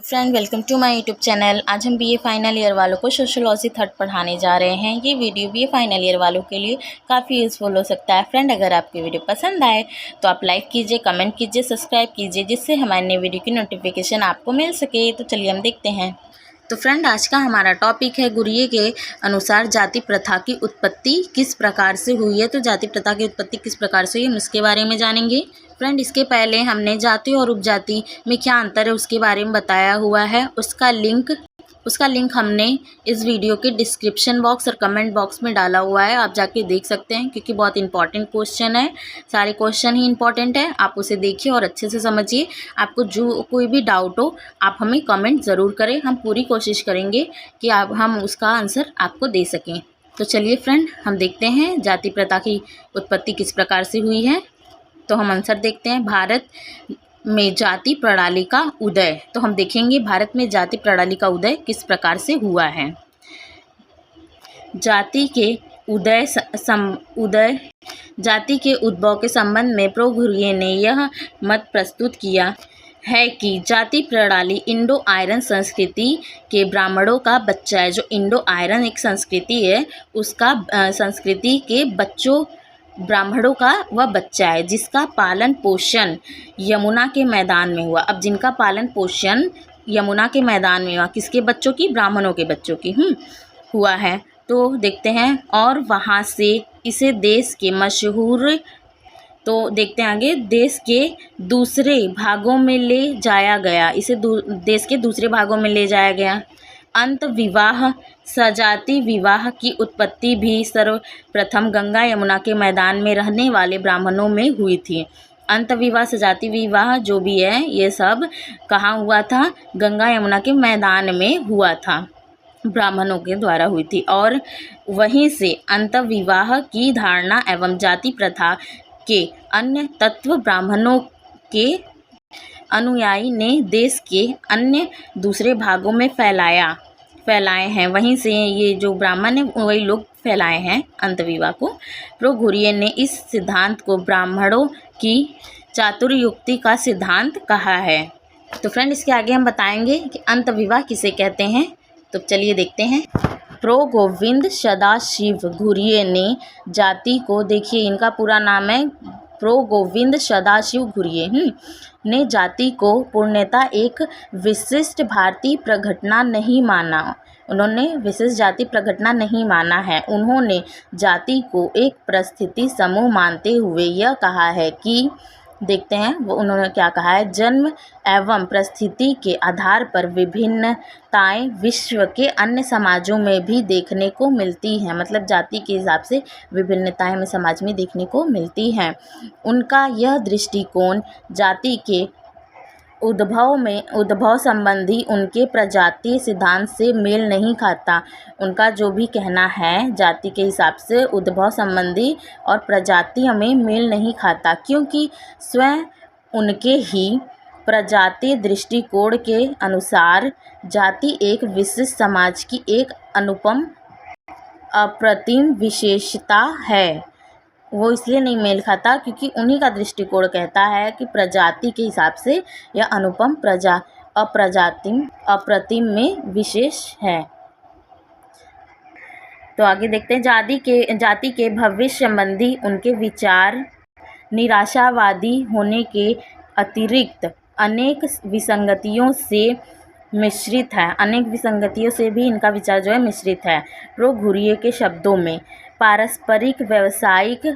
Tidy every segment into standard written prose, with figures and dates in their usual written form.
Friend welcome to my YouTube channel. आज हम BA final year वालों को सोशियोलॉजी थर्ड पढ़ाने जा रहे हैं। ये वीडियो बीए फाइनल ईयर वालों के लिए काफ़ी यूज़फुल हो सकता है। फ्रेंड अगर आपकी वीडियो पसंद आए तो आप लाइक कीजिए, कमेंट कीजिए, सब्सक्राइब कीजिए, जिससे हमारे नई वीडियो की नोटिफिकेशन आपको मिल सके। तो चलिए हम देखते हैं। तो फ्रेंड आज का हमारा टॉपिक है गुरिये के अनुसार जाति प्रथा की उत्पत्ति किस प्रकार से हुई है। तो जाति प्रथा की उत्पत्ति किस प्रकार से हुई हम उसके बारे में जानेंगे। फ्रेंड इसके पहले हमने जाति और उपजाति में क्या अंतर है उसके बारे में बताया हुआ है। उसका लिंक हमने इस वीडियो के डिस्क्रिप्शन बॉक्स और कमेंट बॉक्स में डाला हुआ है, आप जाके देख सकते हैं, क्योंकि बहुत इंपॉर्टेंट क्वेश्चन है। सारे क्वेश्चन ही इंपॉर्टेंट है, आप उसे देखिए और अच्छे से समझिए। आपको जो कोई भी डाउट हो आप हमें कमेंट ज़रूर करें, हम पूरी कोशिश करेंगे कि हम उसका आंसर आपको दे सकें। तो चलिए फ्रेंड हम देखते हैं जाति प्रथा की उत्पत्ति किस प्रकार से हुई है। तो हम आंसर देखते हैं। भारत में जाति प्रणाली का उदय। तो हम देखेंगे भारत में जाति प्रणाली का उदय किस प्रकार से हुआ है। जाति के उद्भव के संबंध में प्रो घुरिये ने यह मत प्रस्तुत किया है कि जाति प्रणाली इंडो आयरन संस्कृति के ब्राह्मणों का बच्चा है। जो इंडो आयरन एक संस्कृति है उसका संस्कृति के बच्चों ब्राह्मणों का वह बच्चा है, जिसका पालन पोषण यमुना के मैदान में हुआ। अब जिनका पालन पोषण यमुना के मैदान में हुआ, किसके बच्चों की? ब्राह्मणों के बच्चों की हुआ है। तो देखते हैं। और वहाँ से इसे देश के मशहूर, तो देखते हैं आगे, देश के दूसरे भागों में ले जाया गया। इसे देश के दूसरे भागों में ले जाया गया। अंत विवाह सजाति विवाह की उत्पत्ति भी सर्वप्रथम गंगा यमुना के मैदान में रहने वाले ब्राह्मणों में हुई थी। अंत विवाह सजाति विवाह जो भी है ये सब कहाँ हुआ था? गंगा यमुना के मैदान में हुआ था, ब्राह्मणों के द्वारा हुई थी। और वहीं से अंत विवाह की धारणा एवं जाति प्रथा के अन्य तत्व ब्राह्मणों के अनुयायी ने देश के अन्य दूसरे भागों में फैलाए हैं। वहीं से ये जो ब्राह्मण है वही लोग फैलाए हैं अंतविवाह को। प्रो घुरिये ने इस सिद्धांत को ब्राह्मणों की चातुर्युक्ति का सिद्धांत कहा है। तो फ्रेंड इसके आगे हम बताएंगे कि अंतविवाह किसे कहते हैं। तो चलिए देखते हैं। प्रो गोविंद सदाशिव घुरिये ने जाति को, देखिए इनका पूरा नाम है प्रो गोविंद सदाशिव घुरिये, ने जाति को पूर्णतः एक विशिष्ट भारतीय प्रघटना नहीं माना। उन्होंने विशिष्ट जाति प्रघटना नहीं माना है। उन्होंने जाति को एक परिस्थिति समूह मानते हुए यह कहा है कि, देखते हैं वो उन्होंने क्या कहा है, जन्म एवं परिस्थिति के आधार पर विभिन्नताएं विश्व के अन्य समाजों में भी देखने को मिलती हैं। मतलब जाति के हिसाब से विभिन्नताएं हमें समाज में देखने को मिलती हैं। उनका यह दृष्टिकोण जाति के उद्भव संबंधी उनके प्रजातीय सिद्धांत से मेल नहीं खाता। उनका जो भी कहना है जाति के हिसाब से उद्भव संबंधी और प्रजातीय में मेल नहीं खाता, क्योंकि स्वयं उनके ही प्रजातीय दृष्टिकोण के अनुसार जाति एक विशिष्ट समाज की एक अनुपम अप्रतिम विशेषता है। वो इसलिए नहीं मेल खाता क्योंकि उन्हीं का दृष्टिकोण कहता है कि प्रजाति के हिसाब से यह अनुपम अप्रतिम में विशेष है। तो आगे देखते हैं। जाति के भविष्य संबंधी उनके विचार निराशावादी होने के अतिरिक्त अनेक विसंगतियों से मिश्रित है। अनेक विसंगतियों से भी इनका विचार जो है मिश्रित है। प्रो घुरिये के शब्दों में पारस्परिक व्यावसायिक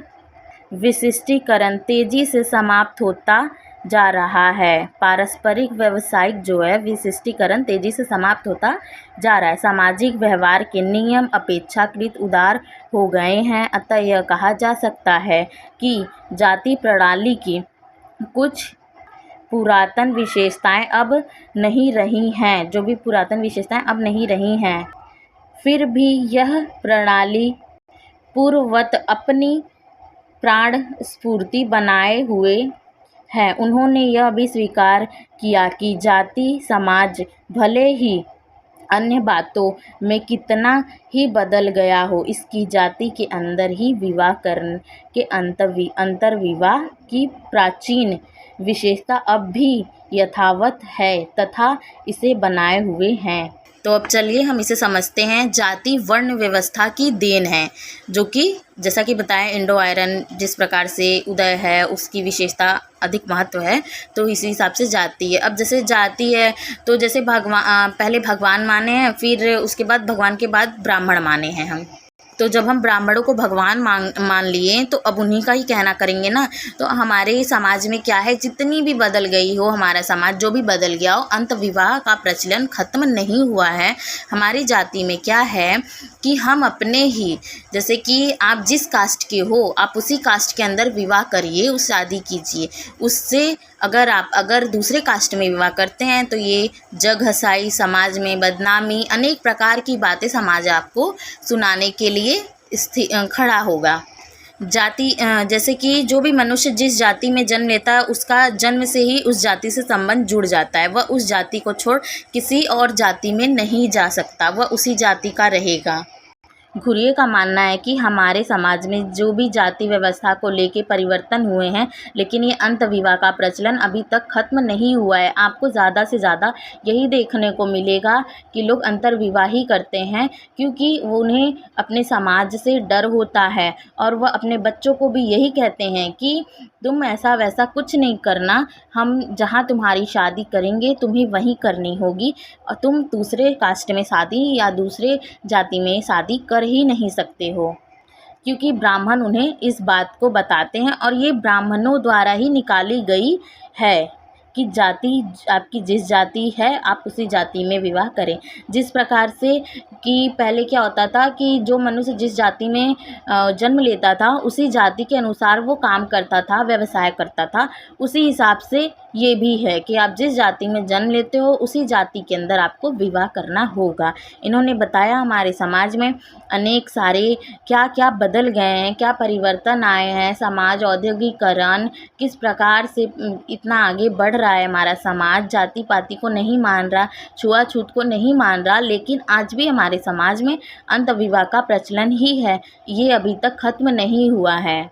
विशिष्टीकरण तेजी से समाप्त होता जा रहा है। पारस्परिक व्यावसायिक जो है विशिष्टीकरण तेजी से समाप्त होता जा रहा है। सामाजिक व्यवहार के नियम अपेक्षाकृत उदार हो गए हैं। अतः यह कहा जा सकता है कि जाति प्रणाली की कुछ पुरातन विशेषताएं अब नहीं रही हैं। जो भी पुरातन विशेषताएं अब नहीं रही हैं, फिर भी यह प्रणाली पूर्ववत अपनी प्राण स्फूर्ति बनाए हुए है। उन्होंने यह भी स्वीकार किया कि जाति समाज भले ही अन्य बातों में कितना ही बदल गया हो, इसकी जाति के अंदर ही विवाह करने के अंतर्विवाह की प्राचीन विशेषता अब भी यथावत है तथा इसे बनाए हुए हैं। तो अब चलिए हम इसे समझते हैं। जाति वर्ण व्यवस्था की देन है, जो कि जैसा कि बताया इंडो आयरन जिस प्रकार से उदय है उसकी विशेषता अधिक महत्व है, तो इसी हिसाब से जाति है। अब जैसे जाति है तो जैसे पहले भगवान माने हैं, फिर उसके बाद भगवान के बाद ब्राह्मण माने हैं हम। तो जब हम ब्राह्मणों को भगवान मान लिए तो अब उन्हीं का ही कहना करेंगे ना। तो हमारे समाज में क्या है, जितनी भी बदल गई हो हमारा समाज, जो भी बदल गया हो, अंत विवाह का प्रचलन ख़त्म नहीं हुआ है। हमारी जाति में क्या है कि हम अपने ही, जैसे कि आप जिस कास्ट के हो आप उसी कास्ट के अंदर विवाह करिए, उस शादी कीजिए। उससे अगर दूसरे कास्ट में विवाह करते हैं तो ये जग हसाई, समाज में बदनामी, अनेक प्रकार की बातें समाज आपको सुनाने के लिए खड़ा होगा। जाति जैसे कि जो भी मनुष्य जिस जाति में जन्म लेता है उसका जन्म से ही उस जाति से संबंध जुड़ जाता है। वह उस जाति को छोड़ किसी और जाति में नहीं जा सकता, वह उसी जाति का रहेगा। घुरिये का मानना है कि हमारे समाज में जो भी जाति व्यवस्था को लेके परिवर्तन हुए हैं, लेकिन ये अंत विवाह का प्रचलन अभी तक ख़त्म नहीं हुआ है। आपको ज़्यादा से ज़्यादा यही देखने को मिलेगा कि लोग अंतर्विवाह ही करते हैं, क्योंकि उन्हें अपने समाज से डर होता है और वह अपने बच्चों को भी यही कहते हैं कि तुम ऐसा वैसा कुछ नहीं करना, हम जहाँ तुम्हारी शादी करेंगे तुम्हें वहीं करनी होगी और तुम दूसरे कास्ट में शादी या दूसरे जाति में शादी कर ही नहीं सकते हो। क्योंकि ब्राह्मण उन्हें इस बात को बताते हैं और ये ब्राह्मणों द्वारा ही निकाली गई है कि जाति आपकी जिस जाति है आप उसी जाति में विवाह करें। जिस प्रकार से कि पहले क्या होता था कि जो मनुष्य जिस जाति में जन्म लेता था उसी जाति के अनुसार वो काम करता था, व्यवसाय करता था। उसी हिसाब से ये भी है कि आप जिस जाति में जन्म लेते हो उसी जाति के अंदर आपको विवाह करना होगा। इन्होंने बताया हमारे समाज में अनेक सारे क्या क्या बदल गए हैं, क्या परिवर्तन आए हैं, समाज औद्योगिकरण किस प्रकार से इतना आगे बढ़ रहा है हमारा समाज, जाति पाति को नहीं मान रहा, छुआछूत को नहीं मान रहा, लेकिन आज भी हमारे समाज में अंत विवाह का प्रचलन ही है। ये अभी तक ख़त्म नहीं हुआ है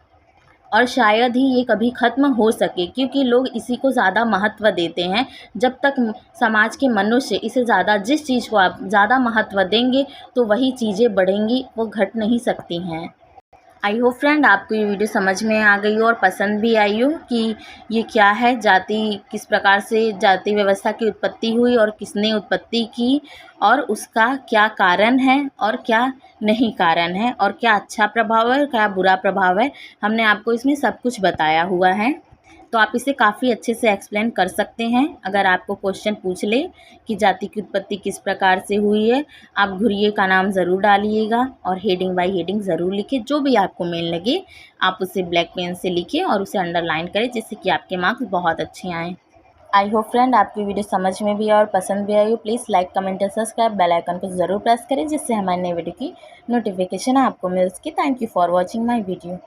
और शायद ही ये कभी ख़त्म हो सके, क्योंकि लोग इसी को ज़्यादा महत्व देते हैं। जब तक समाज के मनुष्य इसे ज़्यादा, जिस चीज़ को आप ज़्यादा महत्व देंगे तो वही चीज़ें बढ़ेंगी, वो घट नहीं सकती हैं। आई होप फ्रेंड आपको ये वीडियो समझ में आ गई हो और पसंद भी आई हो कि ये क्या है, जाति किस प्रकार से जाति व्यवस्था की उत्पत्ति हुई और किसने उत्पत्ति की और उसका क्या कारण है और क्या नहीं कारण है और क्या अच्छा प्रभाव है, क्या बुरा प्रभाव है। हमने आपको इसमें सब कुछ बताया हुआ है, तो आप इसे काफ़ी अच्छे से एक्सप्लेन कर सकते हैं। अगर आपको क्वेश्चन पूछ ले कि जाति की उत्पत्ति किस प्रकार से हुई है, आप घुरिये का नाम ज़रूर डालिएगा और हेडिंग बाय हेडिंग ज़रूर लिखिए। जो भी आपको मेन लगे आप उसे ब्लैक पेन से लिखिए और उसे अंडरलाइन करें, जिससे कि आपके मार्क्स बहुत अच्छे आएँ। आई होप फ्रेंड आपकी वीडियो समझ में भी और पसंद भी आई हो। प्लीज़ लाइक, कमेंट और सब्सक्राइब, बेल आइकन को ज़रूर प्रेस करें, जिससे हमारे नए वीडियो की नोटिफिकेशन आपको मिल सके। Thank you for watching my video.